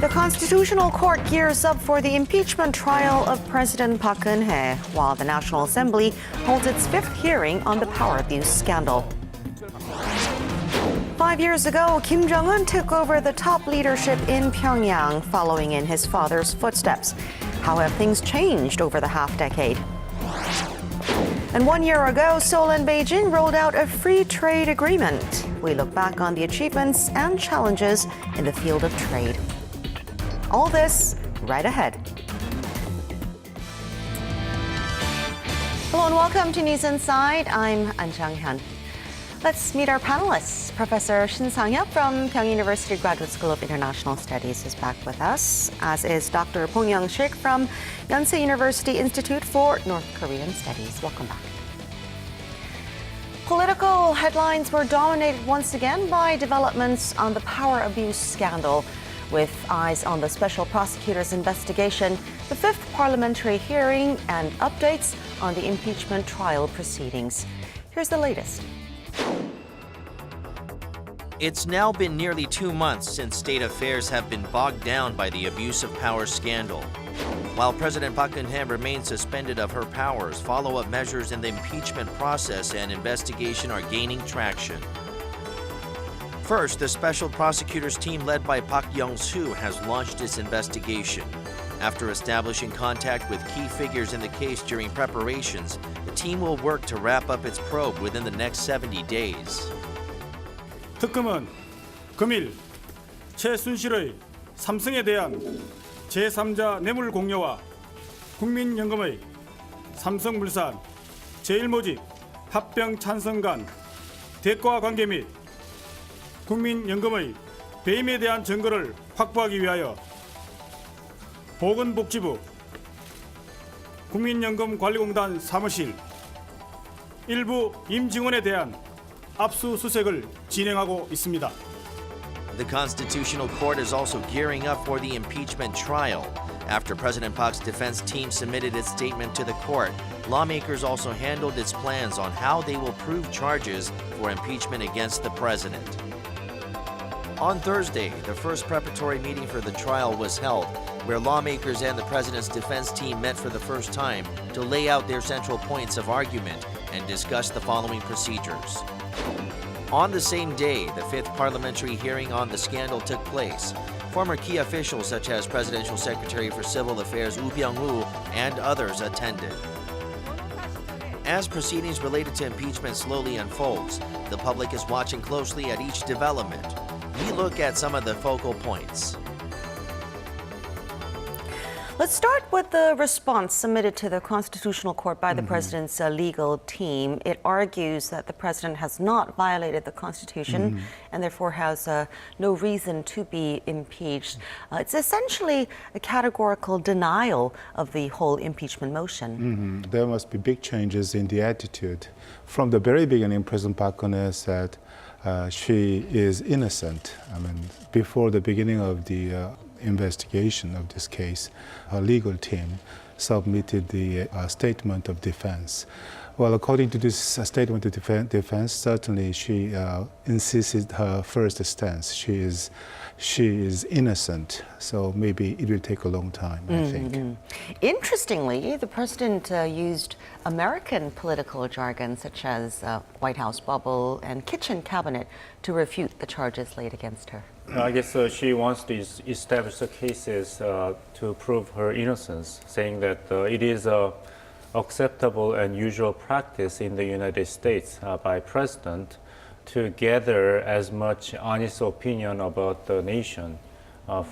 The Constitutional Court gears up for the impeachment trial of President Park Geun-hye, while the National Assembly holds its fifth hearing on the power abuse scandal. 5 years ago, Kim Jong-un took over the top leadership in Pyongyang, following in his father's footsteps. How have things changed over the half-decade? And 1 year ago, Seoul and Beijing rolled out a free trade agreement. We look back on the achievements and challenges in the field of trade. All this right ahead. Hello and welcome to News Inside. I'm An Chang-hyun. Let's meet our panelists. Professor Shin Sang-hyuk from Kyung University Graduate School of International Studies is back with us, as is Dr. Pong Young-sik from Yonsei University Institute for North Korean Studies. Welcome back. Political headlines were dominated once again by developments on the power abuse scandal. With eyes on the special prosecutor's investigation, the fifth parliamentary hearing, and updates on the impeachment trial proceedings. Here's the latest. It's now been nearly 2 months since state affairs have been bogged down by the abuse of power scandal. While President Park Geun-hye remains suspended of her powers, follow-up measures in the impeachment process and investigation are gaining traction. First, the special prosecutors team led by Park Young-soo has launched its investigation. After establishing contact with key figures in the case during preparations, the team will work to wrap up its probe within the next 70 days. 특검은 금일 최순실의 삼성에 대한 제3자 뇌물 공여와 국민연금의 삼성물산 제1모직 합병 찬성 간 대가 관계 및 국민연금의 배임에 대한 증거를 확보하기 위하여 보건복지부 국민연금관리공단 사무실 일부 임직원에 대한 압수수색을 진행하고 있습니다. The Constitutional Court is also gearing up for the impeachment trial. After President Park's defense team submitted its statement to the court, lawmakers also handled its plans on how they will prove charges for impeachment against the president. On Thursday, the first preparatory meeting for the trial was held, where lawmakers and the president's defense team met for the first time to lay out their central points of argument and discuss the following procedures. On the same day, the fifth parliamentary hearing on the scandal took place. Former key officials such as Presidential Secretary for Civil Affairs Woo Byung-woo and others attended. As proceedings related to impeachment slowly unfolds, the public is watching closely at each development. We look at some of the focal points. Let's start with the response submitted to the Constitutional Court by the president's legal team. It argues that the president has not violated the Constitution and therefore has no reason to be impeached. It's essentially a categorical denial of the whole impeachment motion. There must be big changes in the attitude. From the very beginning, President Park Geun-hye said she is innocent. I mean, before the beginning of the investigation of this case, her legal team submitted the statement of defense. Well, according to this statement of defense, certainly she insisted her first stance. She is innocent, so maybe it will take a long time, I think. Interestingly, the president used American political jargon such as White House bubble and kitchen cabinet to refute the charges laid against her. I guess she wants to establish the cases to prove her innocence, saying that it is acceptable and usual practice in the United States by president to gather as much honest opinion about the nation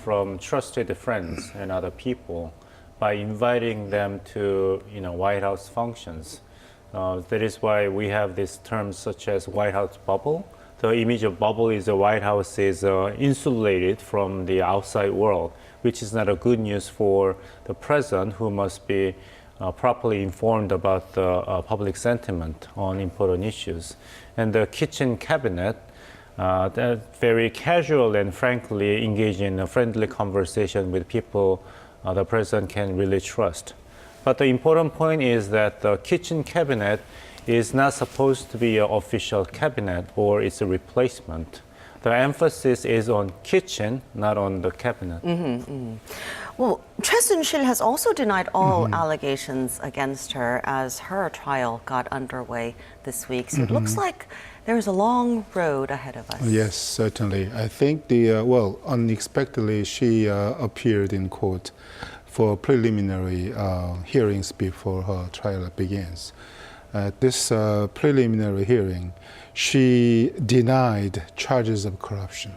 from trusted friends and other people by inviting them to White House functions. That is why we have these terms such as White House bubble. The image of bubble is the White House is insulated from the outside world, which is not a good news for the president, who must be properly informed about the public sentiment on important issues. And the kitchen cabinet, very casual and frankly engage in a friendly conversation with people the president can really trust. But the important point is that the kitchen cabinet is not supposed to be an official cabinet or it's a replacement. the emphasis is on kitchen, not on the cabinet. Well, Choi Soon-sil has also denied all allegations against her as her trial got underway this week. So it looks like there's a long road ahead of us. Yes, certainly. I think unexpectedly, she appeared in court for preliminary hearings before her trial begins. At this preliminary hearing, she denied charges of corruption.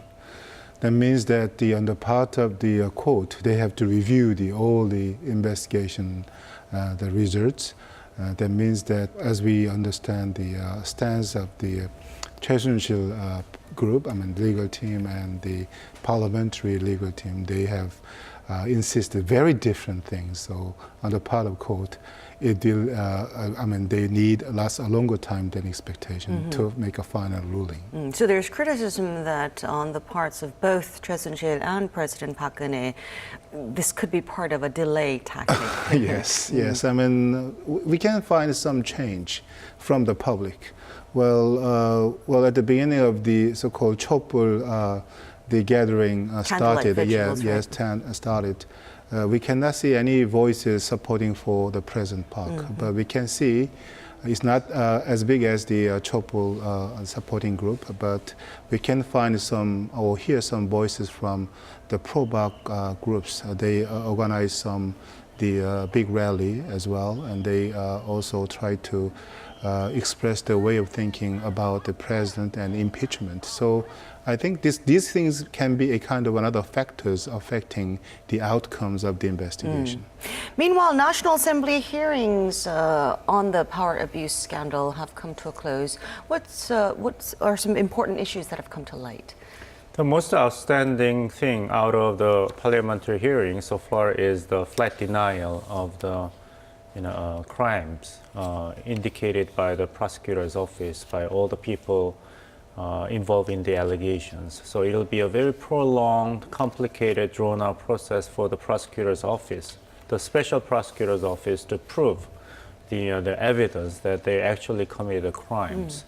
That means that on the part of the court, they have to review all the investigation, the results. That means that, as we understand the stance of the Choi Soon-sil group, legal team and the parliamentary legal team, they have insisted very different things. So on the part of court, they need a longer time than expectation to make a final ruling. So there's criticism that on the parts of both Choi Soon-sil and President Park Geun-hye, this could be part of a delay tactic. Yes. We can find some change from the public. Well, at the beginning of the so-called 촛불, the gathering started. Started. We cannot see any voices supporting for the President Park, but we can see it's not as big as the 촛불 supporting group, but we can find some or hear some voices from the pro-Park groups. They organize the big rally as well, and they also try to express their way of thinking about the president and impeachment. So I think these things can be a kind of another factors affecting the outcomes of the investigation. Meanwhile, National Assembly hearings on the power abuse scandal have come to a close. What are some important issues that have come to light? The most outstanding thing out of the parliamentary hearing so far is the flat denial of the crimes indicated by the prosecutor's office, by all the people involved in the allegations. So it'll be a very prolonged, complicated, drawn-out process for the prosecutor's office, the special prosecutor's office, to prove the evidence that they actually committed crimes.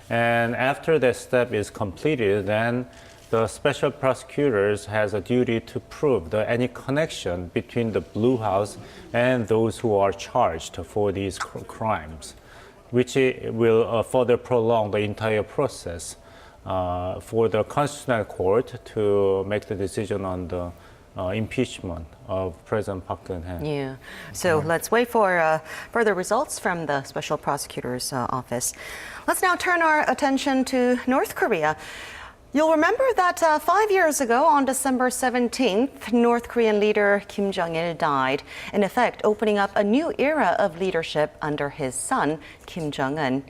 And after that step is completed, then the special prosecutors has a duty to prove any connection between the Blue House and those who are charged for these crimes, which will further prolong the entire process for the Constitutional Court to make the decision on the impeachment of President Park Geun-hye. Yeah. So let's wait for further results from the Special Prosecutor's Office. Let's now turn our attention to North Korea. You'll remember that 5 years ago, on December 17th, North Korean leader Kim Jong-il died, in effect opening up a new era of leadership under his son, Kim Jong-un.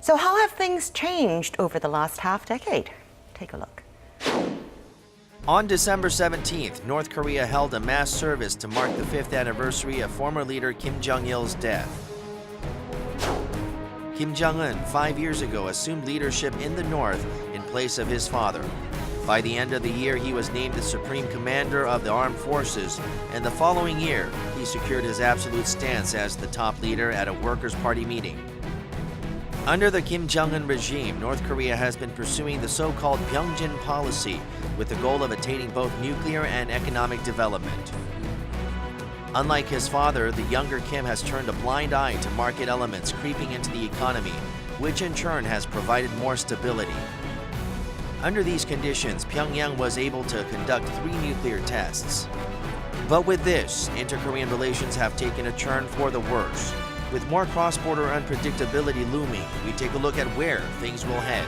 So how have things changed over the last half-decade? Take a look. On December 17th, North Korea held a mass service to mark the 5th anniversary of former leader Kim Jong-il's death. Kim Jong-un, 5 years ago, assumed leadership in the north in place of his father. By the end of the year, he was named the Supreme Commander of the Armed Forces, and the following year, he secured his absolute stance as the top leader at a Workers' Party meeting. Under the Kim Jong-un regime, North Korea has been pursuing the so-called Byungjin policy with the goal of attaining both nuclear and economic development. Unlike his father, the younger Kim has turned a blind eye to market elements creeping into the economy, which in turn has provided more stability. Under these conditions, Pyongyang was able to conduct 3 nuclear tests. But with this, inter-Korean relations have taken a turn for the worse. With more cross-border unpredictability looming, we take a look at where things will head.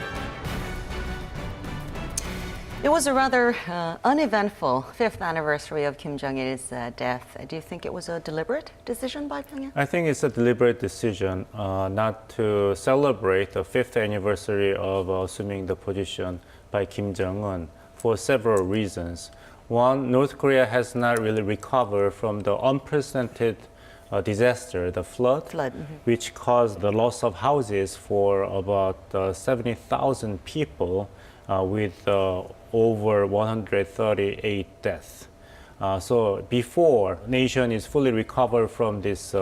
It was a rather uneventful 5th anniversary of Kim Jong-il's death. Do you think it was a deliberate decision by Pyongyang? I think it's a deliberate decision not to celebrate the 5th anniversary of assuming the position by Kim Jong-un for several reasons. One, North Korea has not really recovered from the unprecedented disaster, the flood, which caused the loss of houses for about 70,000 people with over 138 deaths. So before nation is fully recovered from this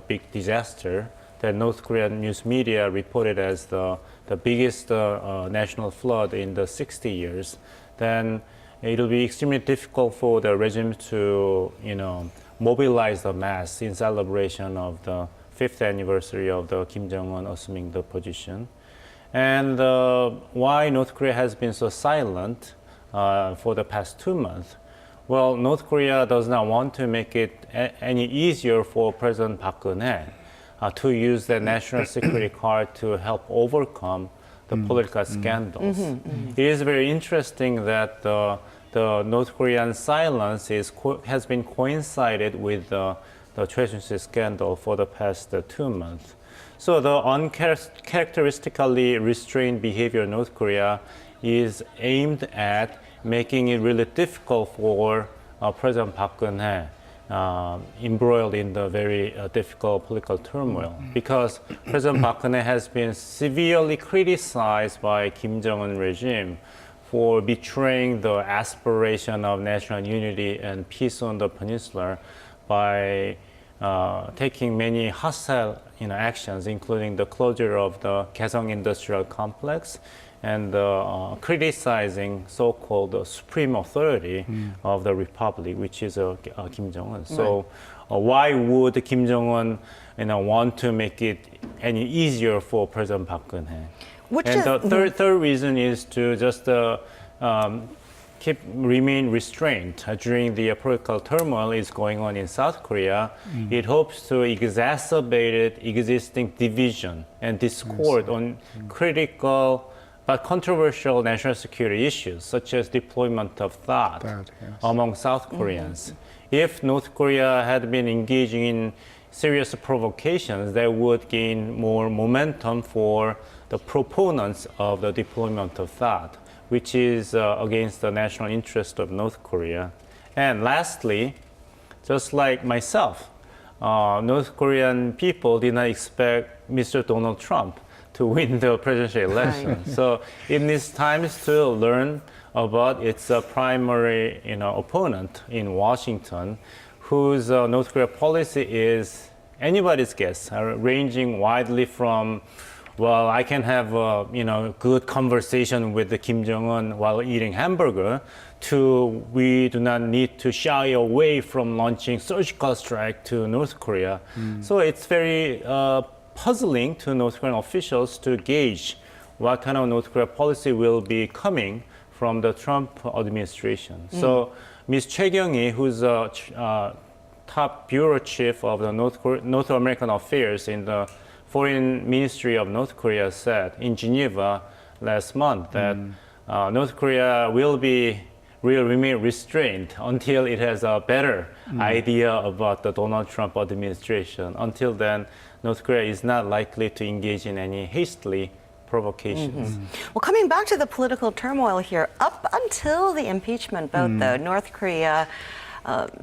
big disaster, that North Korean news media reported as the biggest national flood in the 60 years, then it'll be extremely difficult for the regime to, mobilize the mass in celebration of the 5th anniversary of the Kim Jong-un assuming the position. And why North Korea has been so silent for the past 2 months? Well, North Korea does not want to make it any easier for President Park Geun-hye to use the national security card to help overcome the political scandals. It is very interesting that the North Korean silence has been coincided with the Choi Soon-sil scandal for the past 2 months. So the uncharacteristically restrained behavior of North Korea is aimed at making it really difficult for President Park Geun-hye embroiled in the very difficult political turmoil, because President Park Geun-hye has been severely criticized by Kim Jong-un regime for betraying the aspiration of national unity and peace on the peninsula by taking many hostile actions, including the closure of the Kaesong Industrial Complex and criticizing so-called supreme authority of the republic, which is Kim Jong-un. So why would Kim Jong-un want to make it any easier for President Park Geun-hye? And the third reason is to just remain restrained during the political turmoil is going on in South Korea. It hopes to exacerbate existing division and discord on critical but controversial national security issues, such as deployment of THAAD among South Koreans. If North Korea had been engaging in serious provocations, that would gain more momentum for the proponents of the deployment of THAAD, which is against the national interest of North Korea. And lastly, just like myself, North Korean people did not expect Mr. Donald Trump to win the presidential election. So it needs time to learn about its primary opponent in Washington, whose North Korea policy is anybody's guess, ranging widely from, well, I can have a good conversation with the Kim Jong-un while eating hamburger, to we do not need to shy away from launching surgical strike to North Korea. So it's very puzzling to North Korean officials to gauge what kind of North Korea policy will be coming from the Trump administration. So Ms. Choi Kyung-hee, who's top bureau chief of the North American affairs in the Foreign Ministry of North Korea, said in Geneva last month that North Korea will remain restrained until it has a better idea about the Donald Trump administration. Until then, North Korea is not likely to engage in any hastily provocations. Well, coming back to the political turmoil here, up until the impeachment vote, though, North Korea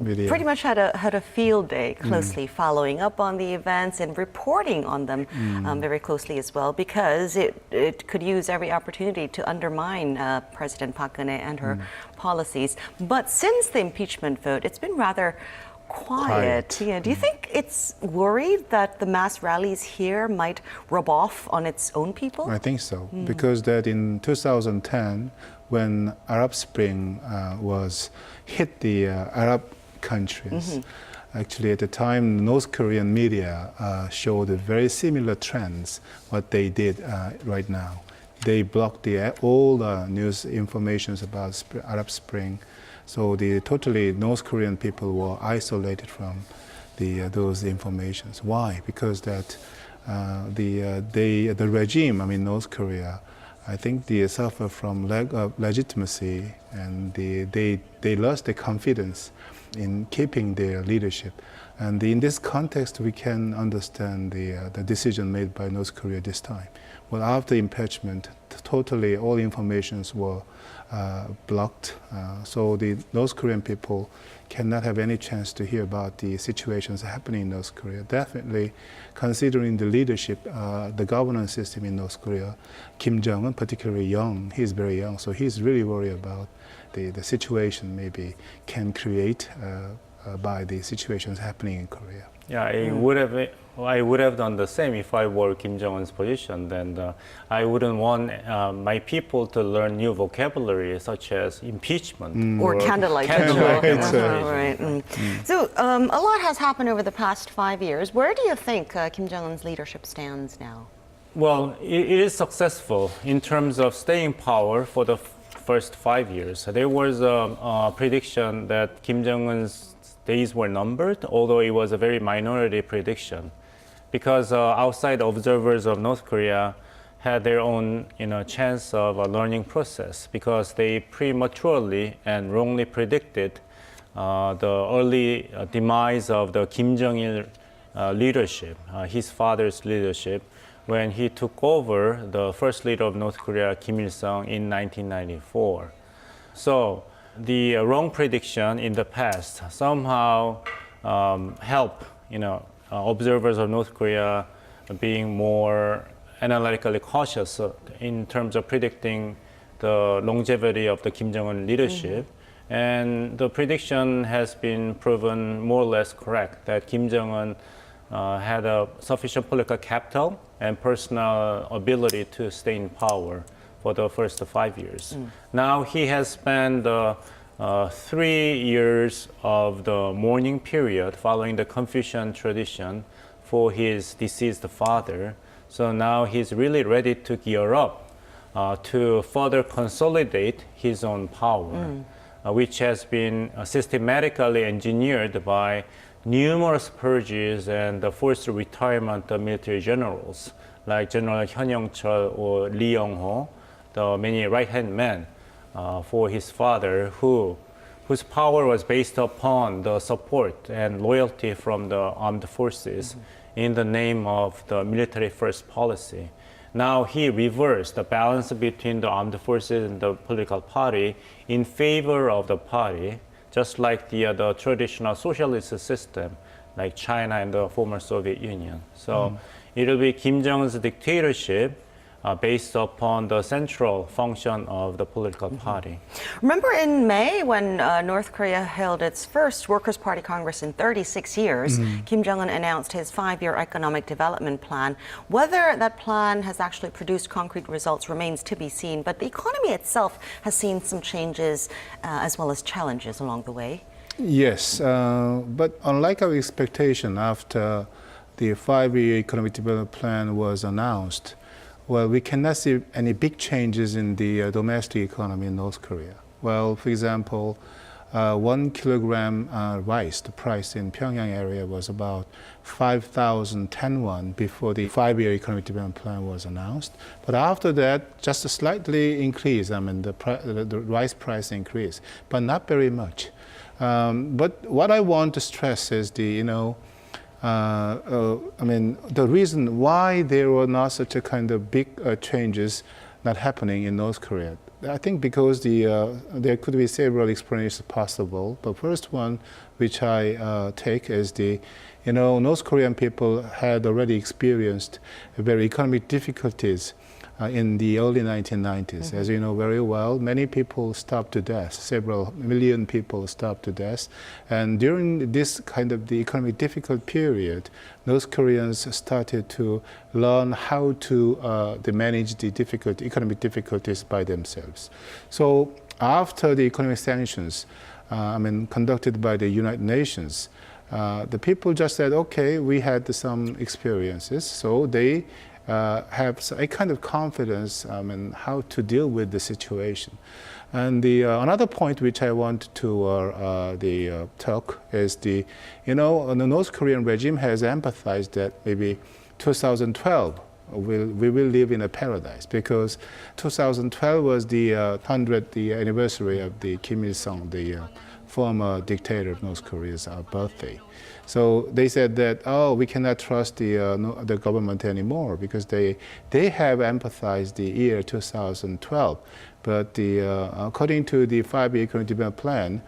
pretty much had a field day closely following up on the events and reporting on them very closely as well, because it could use every opportunity to undermine President Park Geun-hye and her policies. But since the impeachment vote, it's been rather quiet. Yeah. Do you think it's worried that the mass rallies here might rub off on its own people? I think so, because that in 2010, when Arab Spring was hit the Arab countries, actually at the time, North Korean media showed very similar trends, what they did right now. They blocked all the news informations about Arab Spring. So totally North Korean people were isolated from those informations. Why? Because that the regime, North Korea, I think they suffer from lack of legitimacy, and they lost their confidence in keeping their leadership. And in this context, we can understand the decision made by North Korea this time. Well, after impeachment, totally all informations were blocked. So the North Korean people cannot have any chance to hear about the situations happening in North Korea. Definitely, considering the leadership, the governance system in North Korea, Kim Jong-un, particularly young, he's very young, so he's really worried about the situation maybe can create by the situations happening in Korea. Yeah, I would have done the same if I were Kim Jong-un's position. Then I wouldn't want my people to learn new vocabulary such as impeachment Or candlelight candlelight vigil. demonstration. Right. So a lot has happened over the past 5 years. Where do you think Kim Jong-un's leadership stands now? Well, it is successful in terms of staying power for the first 5 years. There was a prediction that Kim Jong-un's days were numbered, although it was a very minority prediction, because outside observers of North Korea had their own chance of a learning process, because they prematurely and wrongly predicted the early demise of the Kim Jong-il leadership, his father's leadership, when he took over the first leader of North Korea, Kim Il-sung, in 1994. So the wrong prediction in the past somehow help observers of North Korea being more analytically cautious in terms of predicting the longevity of the Kim Jong-un leadership. And the prediction has been proven more or less correct, that Kim Jong-un had a sufficient political capital and personal ability to stay in power for the first 5 years. Now he has spent 3 years of the mourning period following the Confucian tradition for his deceased father. So now he's really ready to gear up to further consolidate his own power, which has been systematically engineered by numerous purges and the forced retirement of military generals like General Hyun Young-chul or Lee Young-ho, the many right-hand men for his father, whose power was based upon the support and loyalty from the armed forces in the name of the military first policy. Now he reversed the balance between the armed forces and the political party in favor of the party, just like the traditional socialist system, like China and the former Soviet Union. So it'll be Kim Jong-un's dictatorship based upon the central function of the political party. Remember in May when North Korea held its first Workers' Party Congress in 36 years, Kim Jong-un announced his 5-year economic development plan. Whether that plan has actually produced concrete results remains to be seen, but the economy itself has seen some changes as well as challenges along the way. Yes, but unlike our expectation after the 5-year economic development plan was announced, well, we cannot see any big changes in the domestic economy in North Korea. Well, for example, 1 kilogram rice, the price in Pyongyang area was about 5,010 won before the 5-year economic development plan was announced. But after that, just a slightly increase. I mean, the rice price increased, but not very much. But what I want to stress is the reason why there were not such a kind of big changes not happening in North Korea. I think because there could be several explanations possible. But first one, which I take, is North Korean people had already experienced very economic difficulties in the early 1990s. As you know very well, many people starved to death. Several million people starved to death. And during this kind of the economic difficult period, North Koreans started to learn how to manage the economic difficulties by themselves. So after the economic sanctions, conducted by the United Nations, the people just said, okay, we had some experiences, so they have a kind of confidence in how to deal with the situation. And another point which I want to talk is the North Korean regime has emphasized that maybe 2012 we will live in a paradise, because 2012 was the 100th anniversary of the Kim Il-sung, the former dictator of North Korea's birthday. So they said that, we cannot trust the government anymore, because they have emphasized the year 2012. But according to the 5-year economic development plan,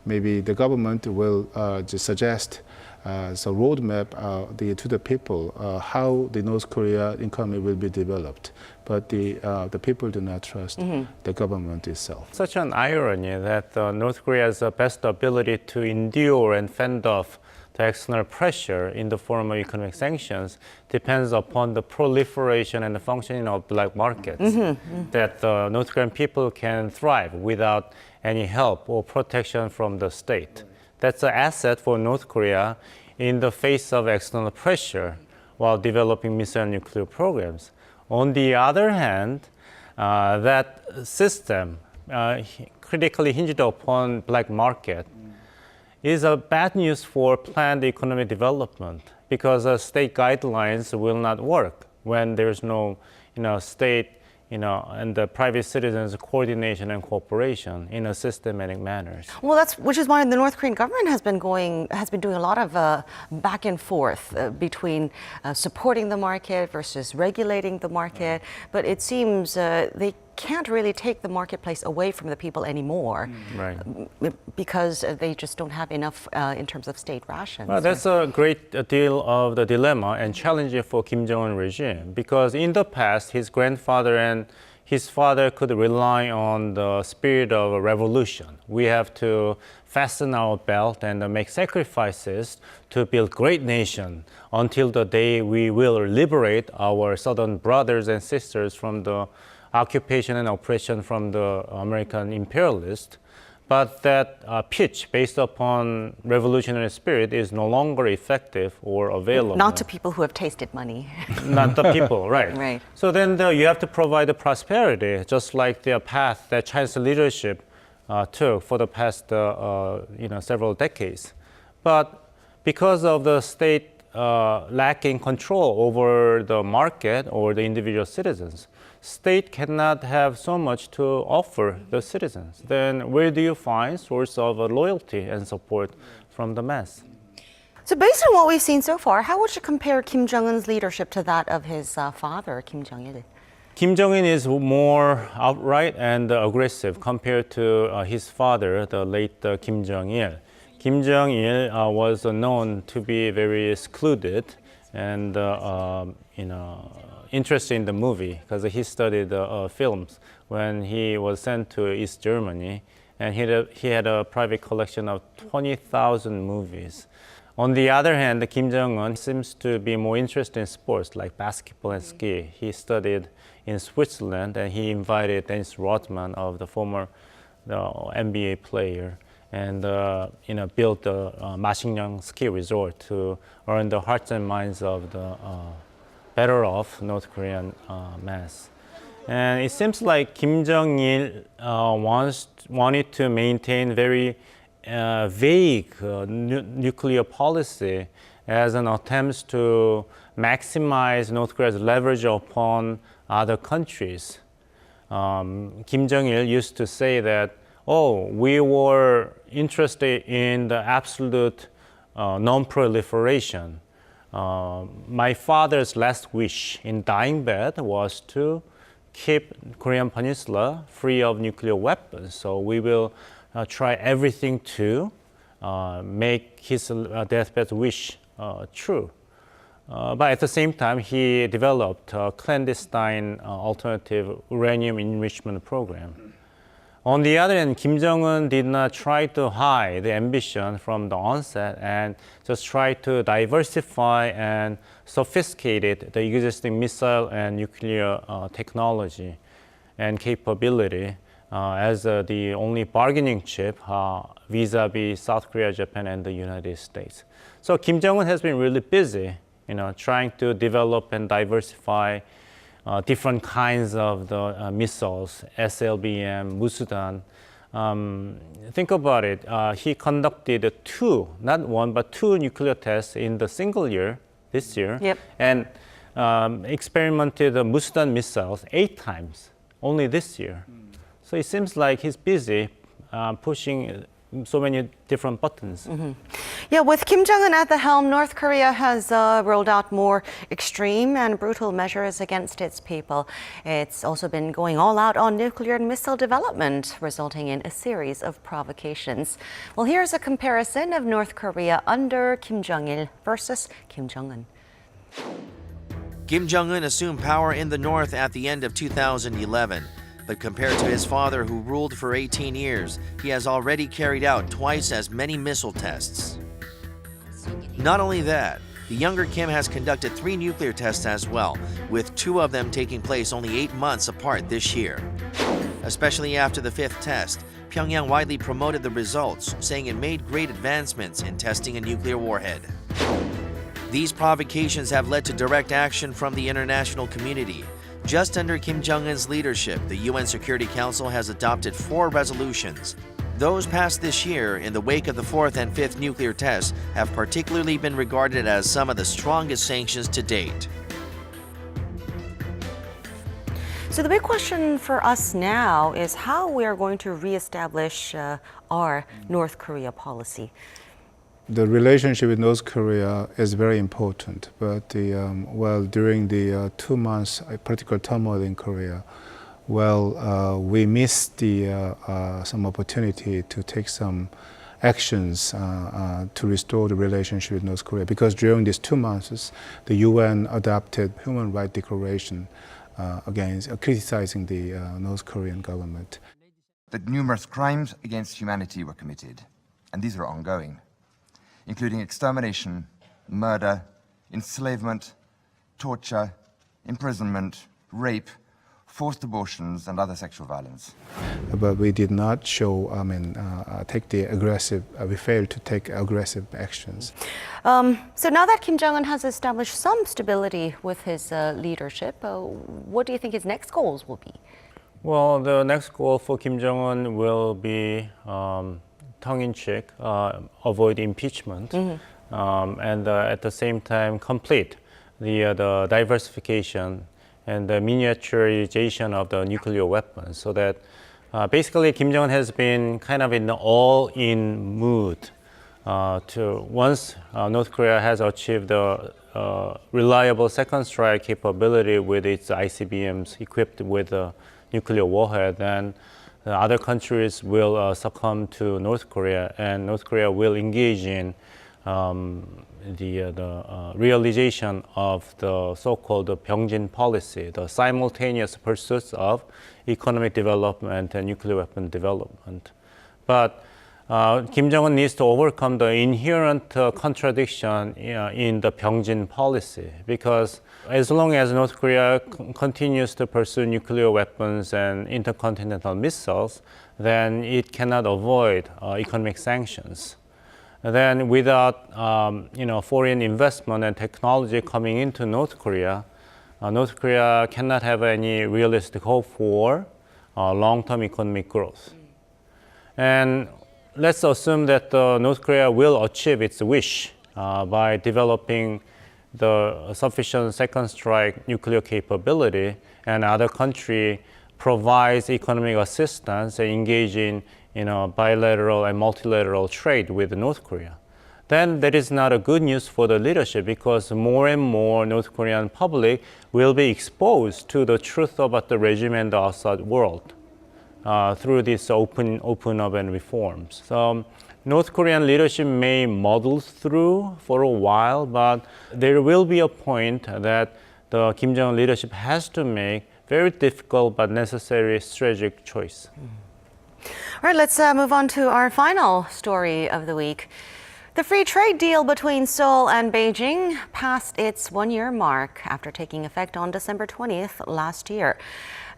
maybe the government will just suggest so roadmap to the people how the North Korea economy will be developed. But the people do not trust the government itself. Such an irony that North Korea's best ability to endure and fend off the external pressure in the form of economic sanctions depends upon the proliferation and the functioning of black markets. That the North Korean people can thrive without any help or protection from the state. That's an asset for North Korea in the face of external pressure while developing missile and nuclear programs. On the other hand, that system critically hinged upon black market is a bad news for planned economic development because state guidelines will not work when there's no state and the private citizens' coordination and cooperation in a systematic manner. Well, which is why the North Korean government has been doing a lot of back and forth between supporting the market versus regulating the market. But it seems they can't really take the marketplace away from the people anymore, Right. Because they just don't have enough in terms of state rations. Well, that's a great deal of the dilemma and challenge for Kim Jong-un regime, because in the past, his grandfather and his father could rely on the spirit of a revolution. We have to fasten our belt and make sacrifices to build great nation until the day we will liberate our southern brothers and sisters from the occupation and oppression from the American imperialists. But that pitch based upon revolutionary spirit is no longer effective or available. Not to people who have tasted money. Not the people, right. Right. So then you have to provide the prosperity, just like the path that Chinese leadership took for the past several decades. But because of the state lacking control over the market or the individual citizens, state cannot have so much to offer the citizens. Then where do you find source of loyalty and support from the mass? So based on what we've seen so far, how would you compare Kim Jong-un's leadership to that of his father, Kim Jong-il? Kim Jong-un is more outright and aggressive compared to his father, the late Kim Jong-il. Kim Jong-il was known to be very secluded and interested in the movie because he studied films when he was sent to East Germany, and he had a private collection of 20,000 movies. On the other hand, Kim Jong-un seems to be more interested in sports like basketball and ski. He studied in Switzerland, and he invited Dennis Rodman, of the former NBA player, and built the Masikryong ski resort to earn the hearts and minds of the better off North Korean mass. And it seems like Kim Jong-il wanted to maintain very vague nuclear policy as an attempt to maximize North Korea's leverage upon other countries. Kim Jong-il used to say that, we were interested in the absolute non-proliferation. My father's last wish in dying bed was to keep Korean Peninsula free of nuclear weapons. So we will try everything to make his deathbed wish true. But at the same time, he developed a clandestine alternative uranium enrichment program. On the other hand, Kim Jong-un did not try to hide the ambition from the onset and just tried to diversify and sophisticate the existing missile and nuclear technology and capability as the only bargaining chip vis-a-vis South Korea, Japan, and the United States. So Kim Jong-un has been really busy, trying to develop and diversify different kinds of the missiles, SLBM, Musudan. Think about it. He conducted not one, but two nuclear tests in the single year, this year, Yep. and experimented the Musudan missiles 8 times, only this year. So it seems like he's busy pushing so many different buttons. Yeah, with Kim Jong-un at the helm, North Korea has rolled out more extreme and brutal measures against its people. It's also been going all out on nuclear and missile development, resulting in a series of provocations. Well, here's a comparison of North Korea under Kim Jong-il versus Kim Jong-un. Kim Jong-un assumed power in the north at the end of 2011. But compared to his father, who ruled for 18 years, he has already carried out twice as many missile tests. Not only that, the younger Kim has conducted 3 nuclear tests as well, with 2 of them taking place only 8 months apart this year. Especially after the 5th test, Pyongyang widely promoted the results, saying it made great advancements in testing a nuclear warhead. These provocations have led to direct action from the international community. Just under Kim Jong-un's leadership, the UN Security Council has adopted 4 resolutions. Those passed this year in the wake of the 4th and 5th nuclear tests have particularly been regarded as some of the strongest sanctions to date. So the big question for us now is how we are going to reestablish our North Korea policy. The relationship with North Korea is very important, but during the 2 months political turmoil in Korea, we missed some opportunity to take some actions to restore the relationship with North Korea, because during these 2 months, the UN adopted human rights declaration against criticizing the North Korean government. That numerous crimes against humanity were committed, and these are ongoing, including extermination, murder, enslavement, torture, imprisonment, rape, forced abortions, and other sexual violence. But we did not show, we failed to take aggressive actions. So now that Kim Jong-un has established some stability with his leadership, what do you think his next goals will be? Well, the next goal for Kim Jong-un will be tongue-in-cheek, avoid impeachment, and at the same time complete the diversification and the miniaturization of the nuclear weapons, so that basically Kim Jong-un has been kind of in the all-in mood once North Korea has achieved the reliable second strike capability with its ICBMs equipped with a nuclear warhead, then other countries will succumb to North Korea, and North Korea will engage in the realization of the so-called Byungjin policy, the simultaneous pursuits of economic development and nuclear weapon development. But Kim Jong-un needs to overcome the inherent contradiction in the Byungjin policy, because as long as North Korea continues to pursue nuclear weapons and intercontinental missiles, then it cannot avoid economic sanctions. Then without foreign investment and technology coming into North Korea cannot have any realistic hope for long-term economic growth. And let's assume that North Korea will achieve its wish by developing the sufficient second strike nuclear capability, and other country provides economic assistance and engage in bilateral and multilateral trade with North Korea. Then that is not a good news for the leadership, because more and more North Korean public will be exposed to the truth about the regime and the outside world through this open up and reforms. So North Korean leadership may muddle through for a while, but there will be a point that the Kim Jong-un leadership has to make very difficult but necessary strategic choice. All right, let's move on to our final story of the week. The free trade deal between Seoul and Beijing passed its 1-year mark after taking effect on December 20th last year.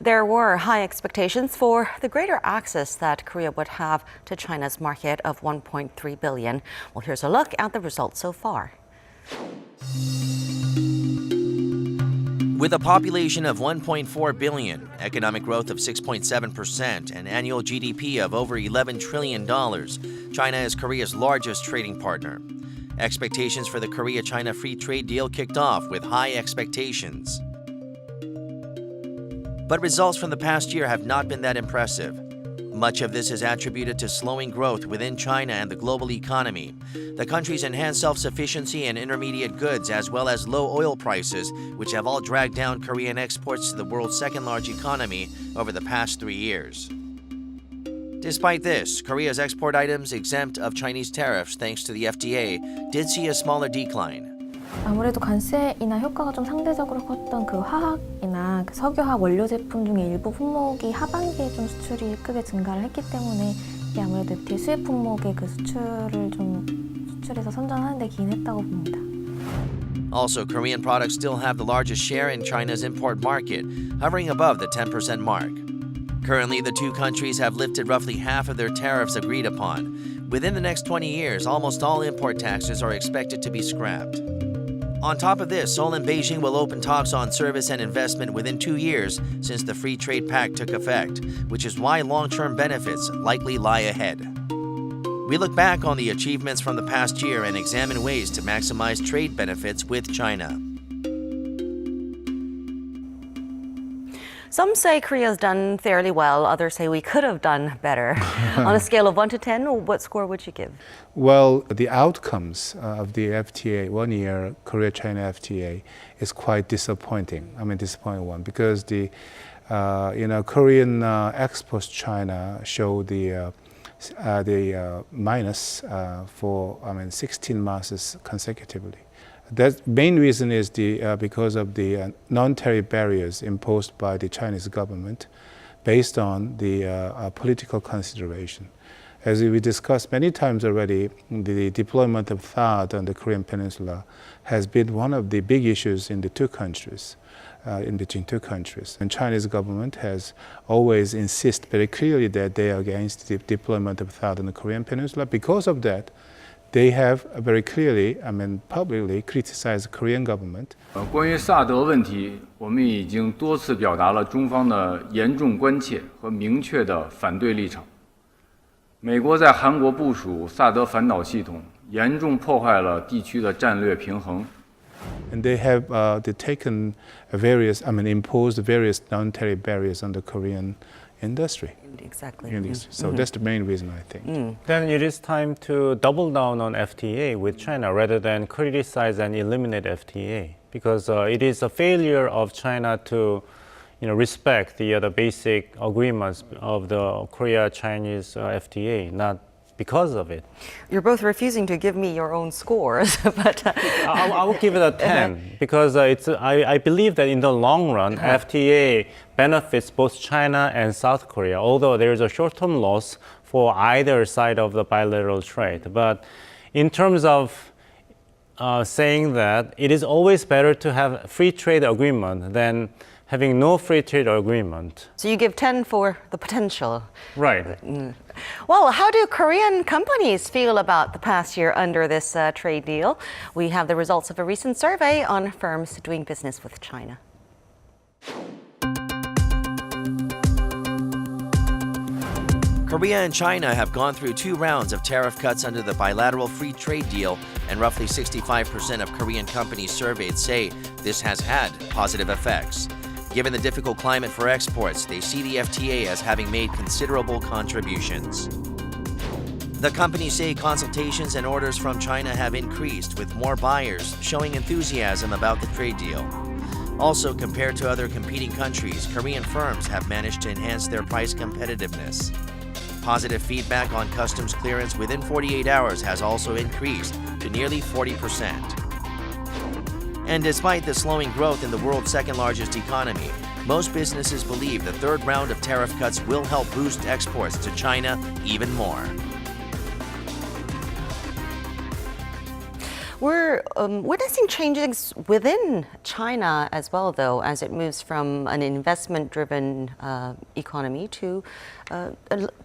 There were high expectations for the greater access that Korea would have to China's market of 1.3 billion. Well, here's a look at the results so far. With a population of 1.4 billion, economic growth of 6.7%, and annual GDP of over $11 trillion, China is Korea's largest trading partner. Expectations for the Korea-China free trade deal kicked off with high expectations. But results from the past year have not been that impressive. Much of this is attributed to slowing growth within China and the global economy. The country's enhanced self-sufficiency in intermediate goods, as well as low oil prices, which have all dragged down Korean exports to the world's second-largest economy over the past 3 years. Despite this, Korea's export items exempt of Chinese tariffs thanks to the FDA did see a smaller decline. 아무래도 관세이나 효과가 좀 상대적으로 컸던 그 화학이나 그 석유화학 원료 제품 중에 일부 품목이 하반기에 좀 수출이 크게 증가를 했기 때문에 이게 아무래도 FTA 수입 품목의 그 수출을 좀 수출해서 선전하는 데 기인했다고 봅니다. Also, Korean products still have the largest share in China's import market, hovering above the 10% mark. Currently, the two countries have lifted roughly half of their tariffs agreed upon. Within the next 20 years, almost all import taxes are expected to be scrapped. On top of this, Seoul and Beijing will open talks on service and investment within 2 years since the Free Trade Pact took effect, which is why long-term benefits likely lie ahead. We look back on the achievements from the past year and examine ways to maximize trade benefits with China. Some say Korea's done fairly well, others say we could have done better. On a scale of 1 to 10, what score would you give? Well, the outcomes of the FTA, 1 year Korea-China FTA, is quite disappointing. Disappointing one, because the Korean exports to China show the minus for 16 months consecutively. The main reason is because of the non-tariff barriers imposed by the Chinese government based on the political consideration. As we discussed many times already, the deployment of THAAD on the Korean Peninsula has been one of the big issues in the two countries, between two countries. And Chinese government has always insisted very clearly that they are against the deployment of THAAD on the Korean Peninsula. Because of that, they have very clearly, publicly criticized the Korean government. 关于萨德问题，我们已经多次表达了中方的严重关切和明确的反对立场。美国在韩国部署萨德反导系统，严重破坏了地区的战略平衡。And they have taken various, imposed various non-tariff barriers on the Korean industry. Exactly. So that's the main reason, I think. Then it is time to double down on FTA with China rather than criticize and eliminate FTA, because it is a failure of China to respect the basic agreements of the Korea-Chinese FTA, not because of it. You're both refusing to give me your own scores, but I will give it a 10 because I believe that in the long run, FTA benefits both China and South Korea, although there is a short-term loss for either side of the bilateral trade. But in terms of saying that it is always better to have a free trade agreement than having no free trade agreement. So you give 10 for the potential. Right. Well, how do Korean companies feel about the past year under this trade deal? We have the results of a recent survey on firms doing business with China. Korea and China have gone through 2 rounds of tariff cuts under the bilateral free trade deal, and roughly 65% of Korean companies surveyed say this has had positive effects. Given the difficult climate for exports, they see the FTA as having made considerable contributions. The companies say consultations and orders from China have increased, with more buyers showing enthusiasm about the trade deal. Also, compared to other competing countries, Korean firms have managed to enhance their price competitiveness. Positive feedback on customs clearance within 48 hours has also increased to nearly 40%. And despite the slowing growth in the world's second-largest economy, most businesses believe the 3rd round of tariff cuts will help boost exports to China even more. We're witnessing changes within China as well, though, as it moves from an investment-driven economy to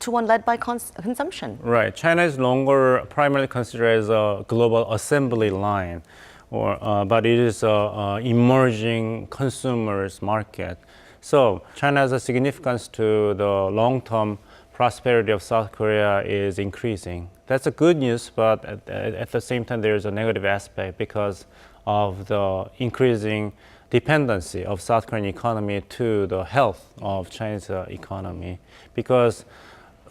one led by consumption. Right. China is no longer primarily considered as a global assembly line, but it is an emerging consumers market. So China's significance to the long-term prosperity of South Korea is increasing. That's a good news, but at the same time, there is a negative aspect because of the increasing dependency of South Korean economy to the health of Chinese economy. Because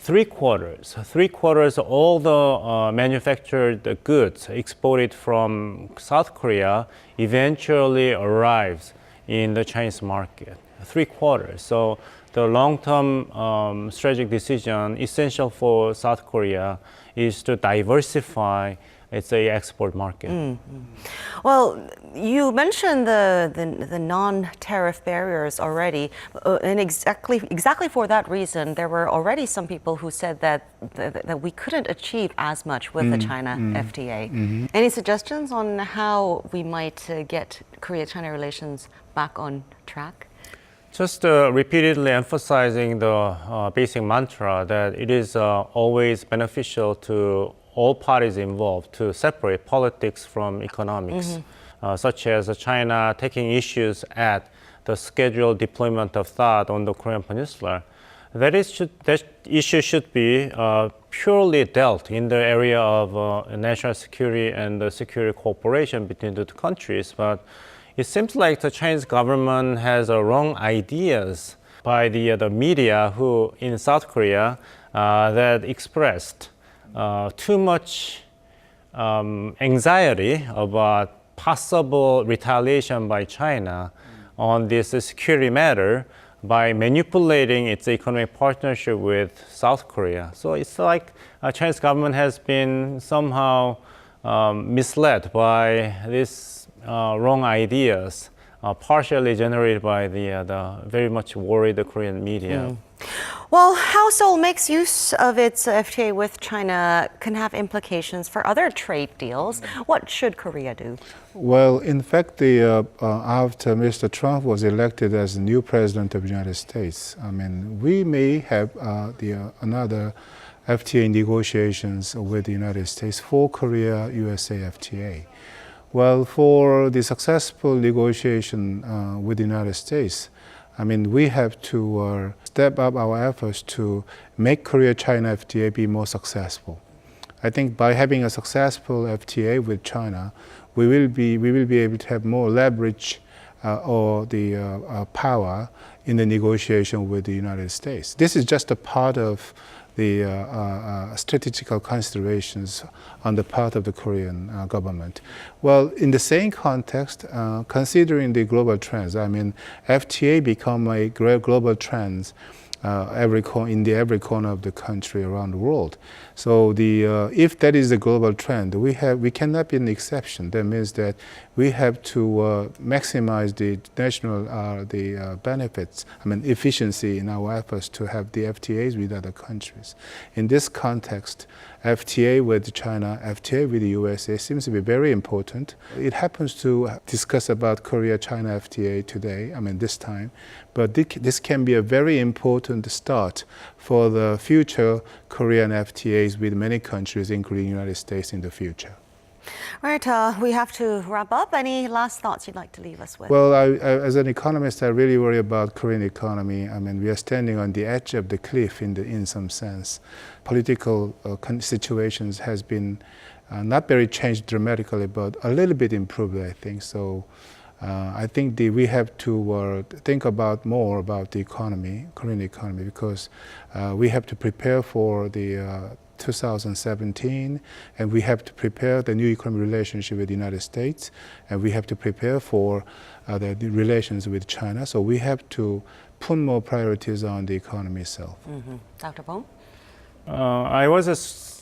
3/4. 3/4 of all the manufactured goods exported from South Korea eventually arrives in the Chinese market. 3/4. So the long-term strategic decision essential for South Korea is to diversify its export market. Well, you mentioned the non-tariff barriers already, and exactly for that reason, there were already some people who said that we couldn't achieve as much with the China FTA. Any suggestions on how we might get Korea-China relations back on track? Just repeatedly emphasizing the basic mantra that it is always beneficial to all parties involved to separate politics from economics, such as China taking issues at the scheduled deployment of THAAD on the Korean Peninsula. That issue should be purely dealt in the area of national security and security cooperation between the two countries. But it seems like the Chinese government has wrong ideas by the media who in South Korea that expressed too much anxiety about possible retaliation by China on this security matter by manipulating its economic partnership with South Korea. So it's like Chinese government has been somehow misled by these wrong ideas, partially generated by the very much worried Korean media. Well, how Seoul makes use of its FTA with China can have implications for other trade deals. What should Korea do? Well, in fact, after Mr. Trump was elected as the new president of the United States, I mean, we may have another FTA negotiations with the United States for Korea-USA FTA. Well, for the successful negotiation with the United States, I mean, we have to step up our efforts to make Korea-China FTA be more successful. I think by having a successful FTA with China, we will be able to have more leverage or the power in the negotiation with the United States. This is just a part of the strategical considerations on the part of the Korean government. Well, in the same context, considering the global trends, I mean, FTA become a global trend every corner of the country around the world. So if that is a global trend, we cannot be an exception. That means that we have to maximize the national benefits, I mean efficiency in our efforts to have the FTAs with other countries. In this context, FTA with China, FTA with the USA seems to be very important. It happens to discuss about Korea-China FTA today, I mean this time, but this can be a very important start for the future Korean FTAs with many countries, including the United States in the future. All right, we have to wrap up. Any last thoughts you'd like to leave us with? Well, as an economist, I really worry about Korean economy. I mean, we are standing on the edge of the cliff in some sense. Political situations has been not very changed dramatically, but a little bit improved, I think. So I think we have to think more about the economy, Korean economy, because we have to prepare for the 2017, and we have to prepare the new economic relationship with the United States, and we have to prepare for the relations with China. So we have to put more priorities on the economy itself. Dr. Bong? I was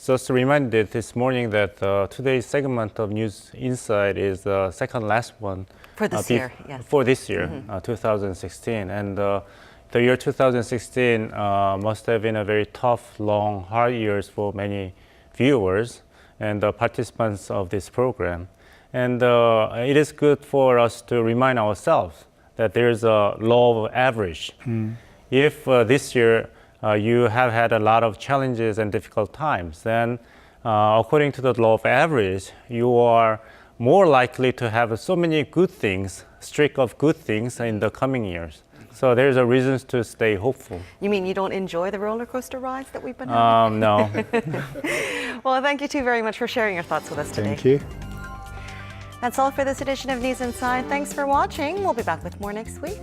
just reminded this morning that today's segment of News Insight is the second last one. For this year, yes. For this year, 2016. And the year 2016 must have been a very tough, long, hard years for many viewers and participants of this program. And it is good for us to remind ourselves that there's a law of average. If this year you have had a lot of challenges and difficult times, then according to the law of average, you are more likely to have so many good things, streak of good things in the coming years. So there's a reason to stay hopeful. You mean you don't enjoy the roller coaster rides that we've been having? No. Well, thank you two very much for sharing your thoughts with us today. Thank you. That's all for this edition of News Inside. Thanks for watching. We'll be back with more next week.